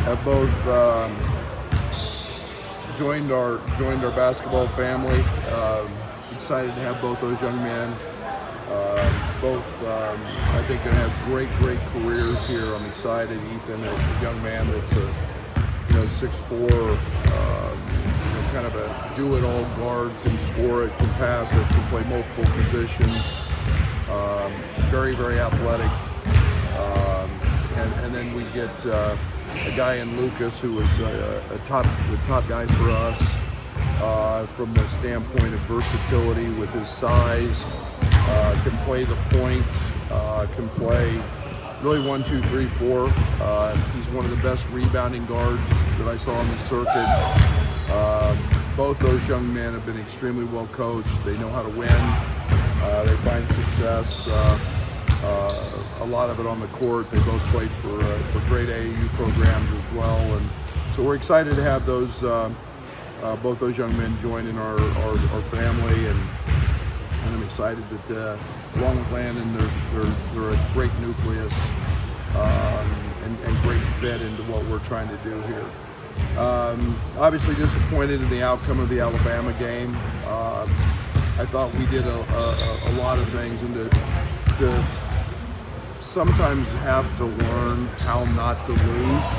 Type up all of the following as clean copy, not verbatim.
have both joined our basketball family. Excited to have both those young men. Both, I think, going to have great careers here. I'm excited. Ethan, a young man that's 6'4", kind of a do-it-all guard, can score it, can pass it, can play multiple positions. Very athletic. And then we get a guy in Lucas who was the top guy for us from the standpoint of versatility with his size. Can play the point, can play really 1, 2, 3, 4. He's one of the best rebounding guards that I saw on the circuit. Both those young men have been extremely well coached. They know how to win. They find success. A lot of it on the court. They both played for great AAU programs as well, and so we're excited to have those both those young men join in our family, and I'm excited that along with Landon, they're a great nucleus and great fit into what we're trying to do here. Obviously disappointed in the outcome of the Alabama game. I thought we did a lot of things, and to sometimes have to learn how not to lose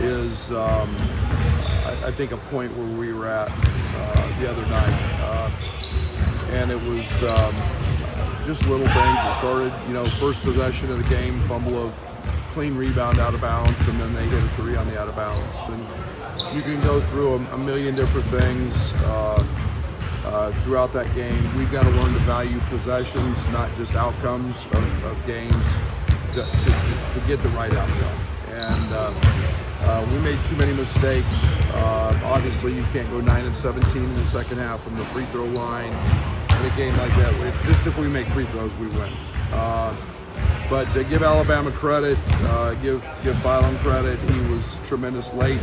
is, I think, a point where we were at the other night. And it was just little things that started, first possession of the game, fumble a clean rebound out of bounds, and then they hit a 3 on the out of bounds. And you can go through a million different things throughout that game. We've got to learn to value possessions, not just outcomes of games, to get the right outcome. And we made too many mistakes. Obviously, you can't go 9 of 17 in the second half from the free throw line in a game like that. Just if we make free throws, we win. But to give Alabama credit, give Phylum credit, he was tremendous late.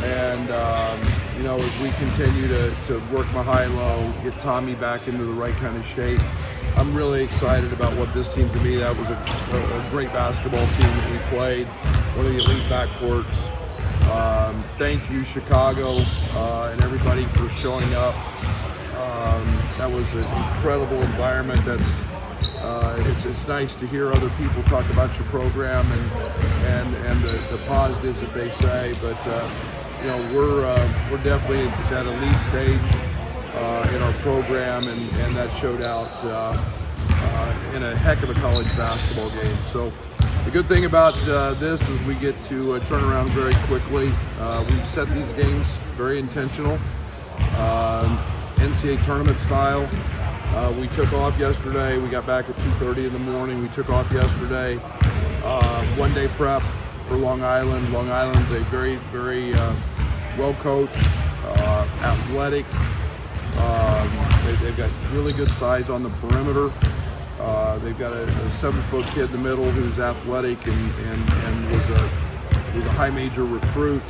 And as we continue to work my high-low, get Tommy back into the right kind of shape, I'm really excited about what this team can be. That was a great basketball team that we played, one of the elite backcourts. Thank you, Chicago, and everybody for showing up. That was an incredible environment. It's nice to hear other people talk about your program and the positives that they say, but we're definitely at that elite stage in our program, and that showed out in a heck of a college basketball game. So the good thing about this is we get to turn around very quickly. We've set these games very intentional, NCAA tournament style. We took off yesterday. We got back at 2:30 in the morning. We took off yesterday. One-day prep for Long Island. Long Island's a very well-coached, athletic. They've got really good size on the perimeter. They've got a 7-foot kid in the middle who's athletic and was a high major recruit.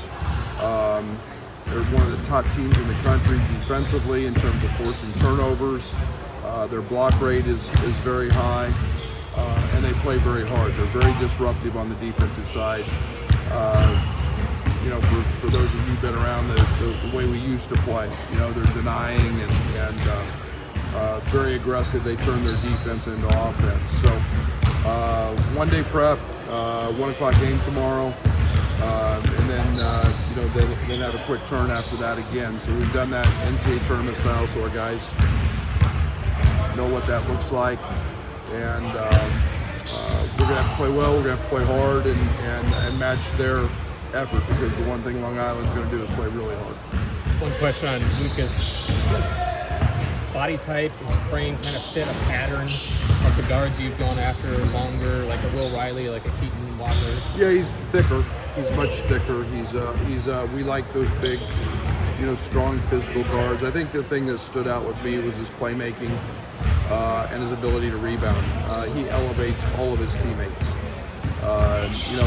They're one of the top teams in the country defensively in terms of forcing turnovers. Their block rate is very high, and they play very hard. They're very disruptive on the defensive side. For those of you who've been around the way we used to play, they're denying and very aggressive. They turn their defense into offense. So one-day prep, 1 o'clock game tomorrow, and then then have a quick turn after that again. So we've done that NCAA tournament style, so our guys know what that looks like, and we're going to have to play well. We're going to have to play hard and match their effort, because the one thing Long Island's going to do is play really hard. One question on Lucas. His body type, his frame kind of fit a pattern of the guards you've gone after longer, like a Will Riley, like a Keaton Walker? Yeah, he's thicker. He's much thicker. We like those big, strong physical guards. I think the thing that stood out with me was his playmaking and his ability to rebound. He elevates all of his teammates.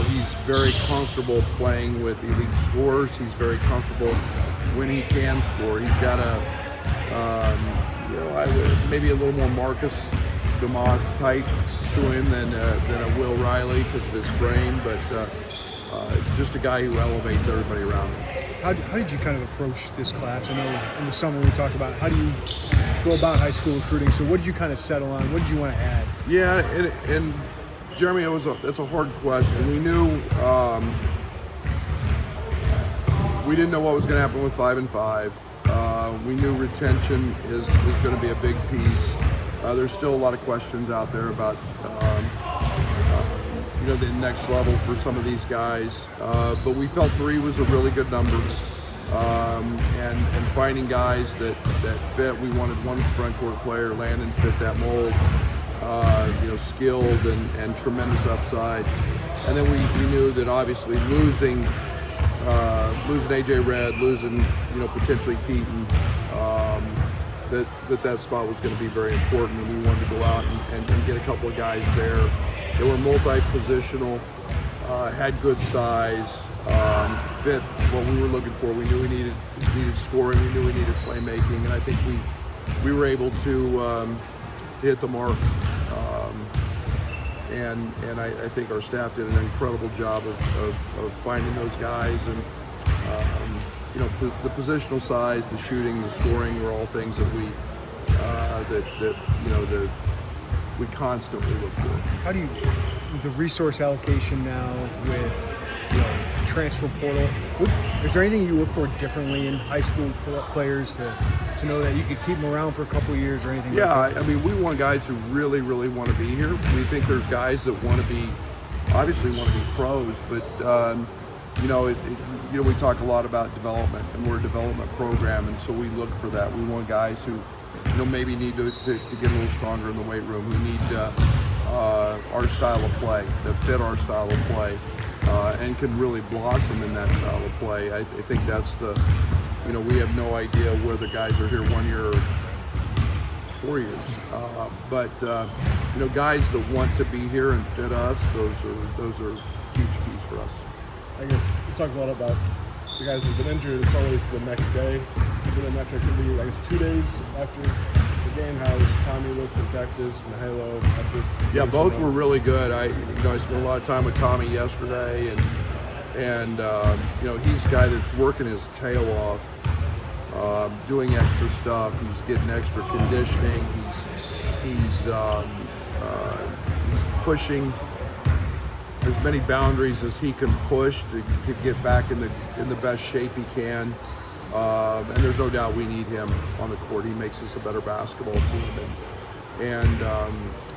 He's very comfortable playing with elite scorers. He's very comfortable when he can score. He's got maybe a little more Marcus Demas type to him than a Will Riley because of his frame, but just a guy who elevates everybody around him. How did you kind of approach this class? I know in the summer we talked about how do you go about high school recruiting. So what did you kind of settle on? What did you want to add? Yeah, and Jeremy, it's a hard question. We knew we didn't know what was going to happen with 5 and 5. We knew retention is going to be a big piece. There's still a lot of questions out there about the next level for some of these guys, but we felt 3 was a really good number, and finding guys that fit. We wanted one front court player. Landon fit that mold, skilled and tremendous upside. And then we knew that obviously losing AJ Red, losing potentially Keaton, that spot was going to be very important, and we wanted to go out and get a couple of guys there. They were multi-positional, had good size, fit what we were looking for. We knew we needed scoring, we knew we needed playmaking, and I think we were able to hit the mark. And I think our staff did an incredible job of finding those guys, and the positional size, the shooting, the scoring were all things that we constantly look for. How do you, with the resource allocation now, with transfer portal, is there anything you look for differently in high school players to know that you could keep them around for a couple of years or anything? Yeah, like that? I mean, we want guys who really, really want to be here. We think there's guys that obviously want to be pros, but we talk a lot about development, and we're a development program, and so we look for that. We want guys who maybe need to get a little stronger in the weight room, who need our style of play, that fit our style of play, and can really blossom in that style of play. I think that's we have no idea whether guys are here 1 year or 4 years, but guys that want to be here and fit us, those are huge keys for us. I guess we talked a lot about the guys who've been injured. It's always the next day for them after it could be, 2 days after the game. How Tommy looked in practice, Mahalo after? Yeah, both were really good. I spent a lot of time with Tommy yesterday, and he's a guy that's working his tail off, doing extra stuff. He's getting extra conditioning. He's pushing as many boundaries as he can push to get back in the best shape he can. And there's no doubt we need him on the court. He makes us a better basketball team, and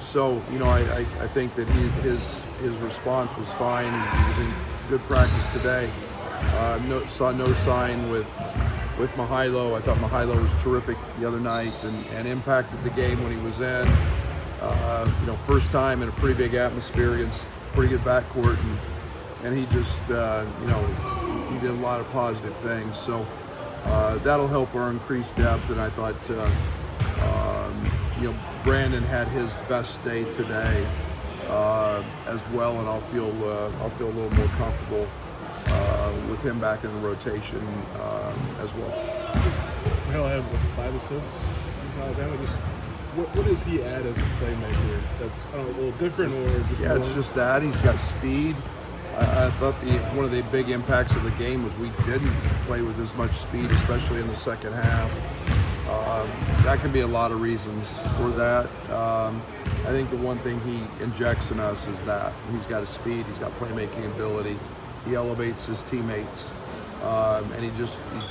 so I think that his response was fine. He was in good practice today. Saw no sign with Mahalo. I thought Mahalo was terrific the other night and impacted the game when he was in. First time in a pretty big atmosphere against pretty good backcourt, and he just he did a lot of positive things. So that'll help our increased depth. And I thought Brandon had his best day today as well, and I'll feel a little more comfortable with him back in the rotation as well. Mahalo had 5 assists in Alabama. What does he add as a playmaker that's a little different, or just more? It's just that he's got speed. I thought one of the big impacts of the game was we didn't play with as much speed, especially in the second half. That could be a lot of reasons for that. I think the one thing he injects in us is that he's got his speed, he's got playmaking ability, he elevates his teammates, and he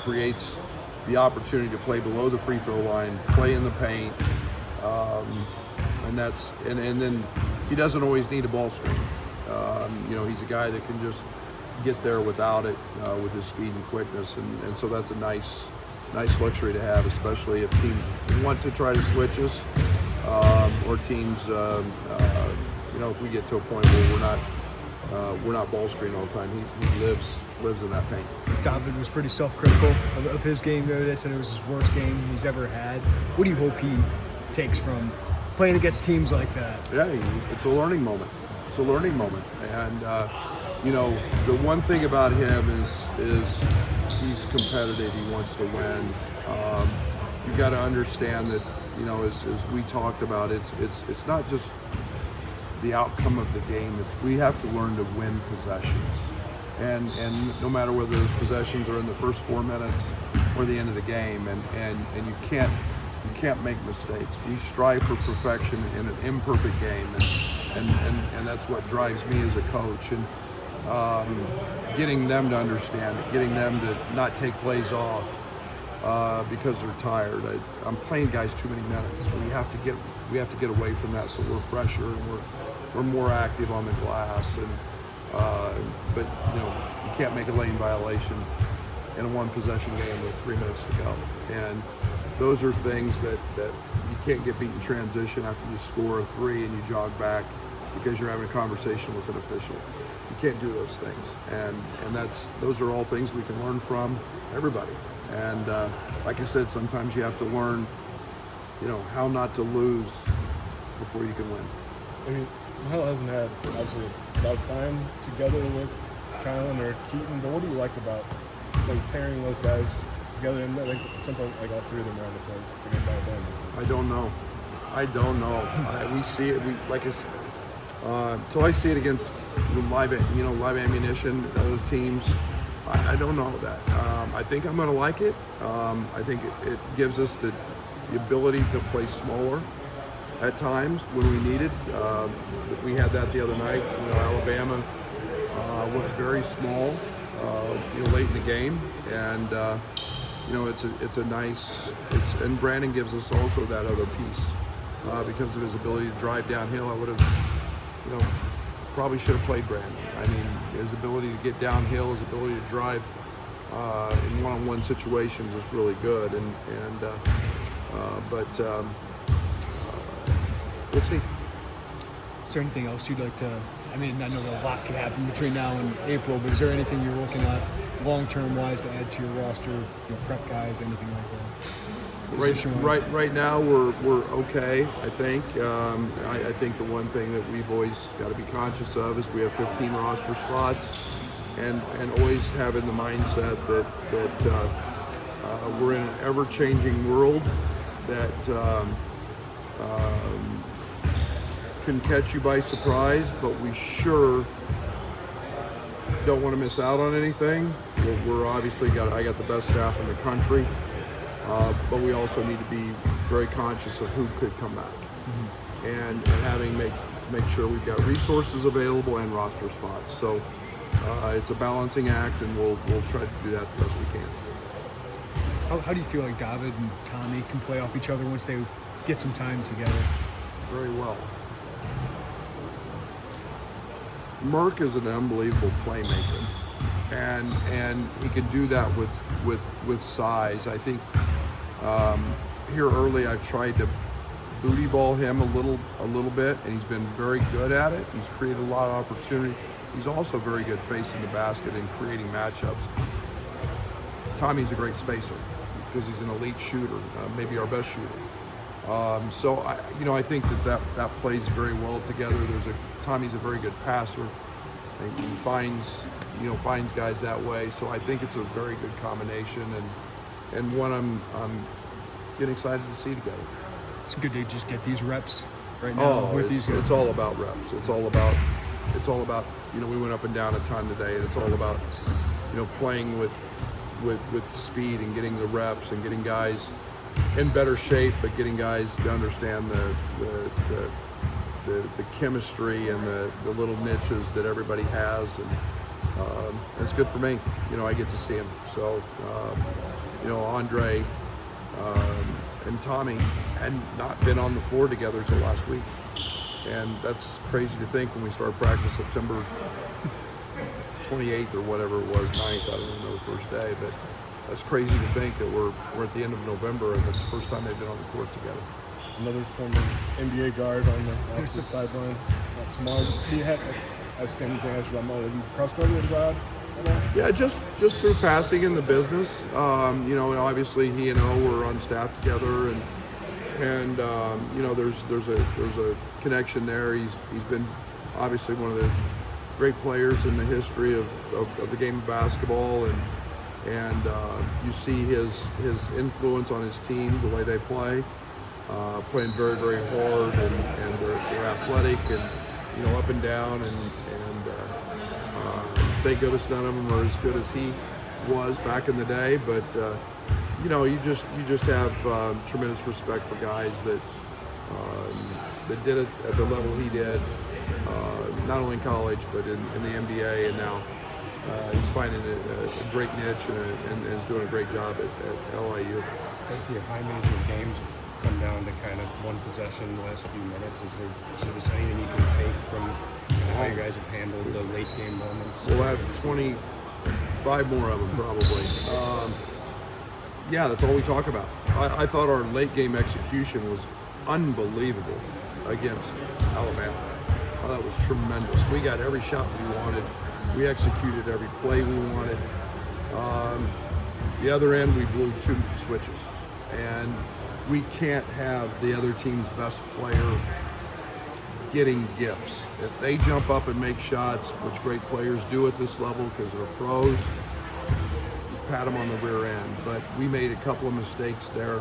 creates the opportunity to play below the free throw line, play in the paint. And then he doesn't always need a ball screen. He's a guy that can just get there without it, with his speed and quickness, and so that's a nice luxury to have, especially if teams want to try to switch us, or teams, if we get to a point where we're not ball screen all the time. He lives in that paint. David was pretty self-critical of his game the other day, said it was his worst game he's ever had. What do you hope he takes from playing against teams like that? Yeah, it's a learning moment. And the one thing about him is he's competitive. He wants to win. You've got to understand that as we talked about, it's not just the outcome of the game. We have to learn to win possessions. and no matter whether those possessions are in the first 4 minutes or the end of the game, and you can't make mistakes. We strive for perfection in an imperfect game, and that's what drives me as a coach. And getting them to understand it, getting them to not take plays off because they're tired. I'm playing guys too many minutes. We have to get away from that, so we're fresher and we're more active on the glass. And but you can't make a lane violation in a one possession game with 3 minutes to go. And those are things that you can't get beat in transition after you score a 3 and you jog back because you're having a conversation with an official. You can't do those things, and those are all things we can learn from everybody. And like I said, sometimes you have to learn, how not to lose before you can win. I mean, Mahal hasn't had obviously a lot of time together with Kylan or Keaton, but what do you like about pairing those guys together? And at some point, all three of them are on the court against Alabama. I don't know. We see it. Like I said, till I see it against live ammunition, other teams. I don't know that. I think I'm going to like it. I think it gives us the ability to play smaller at times when we need it. We had that the other night. Alabama went very small, late in the game, and it's a nice. And Brandon gives us also that other piece because of his ability to drive downhill. I would have, probably should have played Brandon. I mean, his ability to get downhill, his ability to drive in one-on-one situations is really good, but we'll see. Is there anything else you'd like to? I mean, I know a lot can happen between now and April, but is there anything you're looking at long-term wise to add to your roster? Prep guys, anything like that? Right now we're okay. I think. I think the one thing that we've always got to be conscious of is we have 15 roster spots, and always having the mindset that we're in an ever-changing world that can catch you by surprise, but we sure don't want to miss out on anything. We're obviously I got the best staff in the country. But we also need to be very conscious of who could come back, and make sure we've got resources available and roster spots. So it's a balancing act, and we'll try to do that the best we can. How do you feel like David and Tommy can play off each other once they get some time together? Very well. Merk is an unbelievable playmaker, and he can do that with size. I think here early I've tried to booty ball him a little bit, and he's been very good at it. He's created a lot of opportunity. He's also very good facing the basket and creating matchups. Tommy's a great spacer because he's an elite shooter, maybe our best shooter. So I think that plays very well together. Tommy's a very good passer. He finds guys that way. So I think it's a very good combination, and one I'm getting excited to see together. It's good to just get these reps right now with these guys. It's all about reps. It's all about. We went up and down a ton today, and it's all about playing with speed and getting the reps and getting guys in better shape, but getting guys to understand the chemistry and the little niches that everybody has, and it's good for me. I get to see him. So Andre and Tommy had not been on the floor together till last week, and that's crazy to think when we started practice September 28th or whatever it was, 9th, I don't even know the first day, but that's crazy to think that we're at the end of November and it's the first time they've been on the court together. Another former NBA guard on the opposite sideline. Tomorrow, you had anything else about Mo? Have you crossed over with Brad? Yeah, just through passing in the business. Obviously he and O were on staff together, and there's a connection there. He's been obviously one of the great players in the history of the game of basketball, and you see his influence on his team, the way they play, playing very, very hard, and they're athletic and up and down, and thank goodness none of them are as good as he was back in the day. But you know, you just have tremendous respect for guys that did it at the level he did, not only in college but in the NBA, and now he's finding a great niche and is doing a great job at LIU. Both your high major games have come down to kind of one possession in the last few minutes. Is there anything you can take from how you guys have handled the late game moments? We'll have 25 more of them probably. Yeah, that's all we talk about. I thought our late game execution was unbelievable against Alabama. I thought it was tremendous. We got every shot we wanted. We executed every play we wanted. The other end, we blew 2 switches. And we can't have the other team's best player getting gifts. If they jump up and make shots, which great players do at this level because they're pros, you pat them on the rear end. But we made a couple of mistakes there.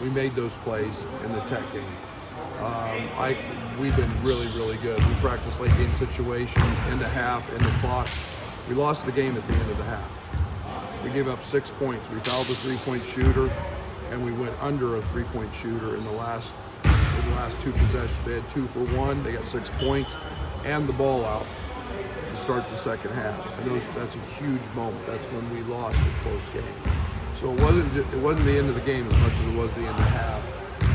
We made those plays in the Tech game. We've been really, really good. We practice late game situations, into half, into clock. We lost the game at the end of the half. We gave up 6 points. We fouled a 3-point shooter, and we went under a 3-point shooter in the last 2 possessions. They had 2 for 1. They got 6 points and the ball out to start the second half. And that's a huge moment. That's when we lost a close game. So it wasn't the end of the game as much as it was the end of the half.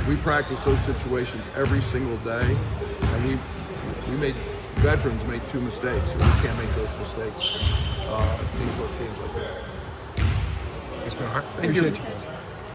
We practice those situations every single day, and veterans made 2 mistakes, and we can't make those mistakes in close games like that. Thanks, man. Thank you. Appreciate you.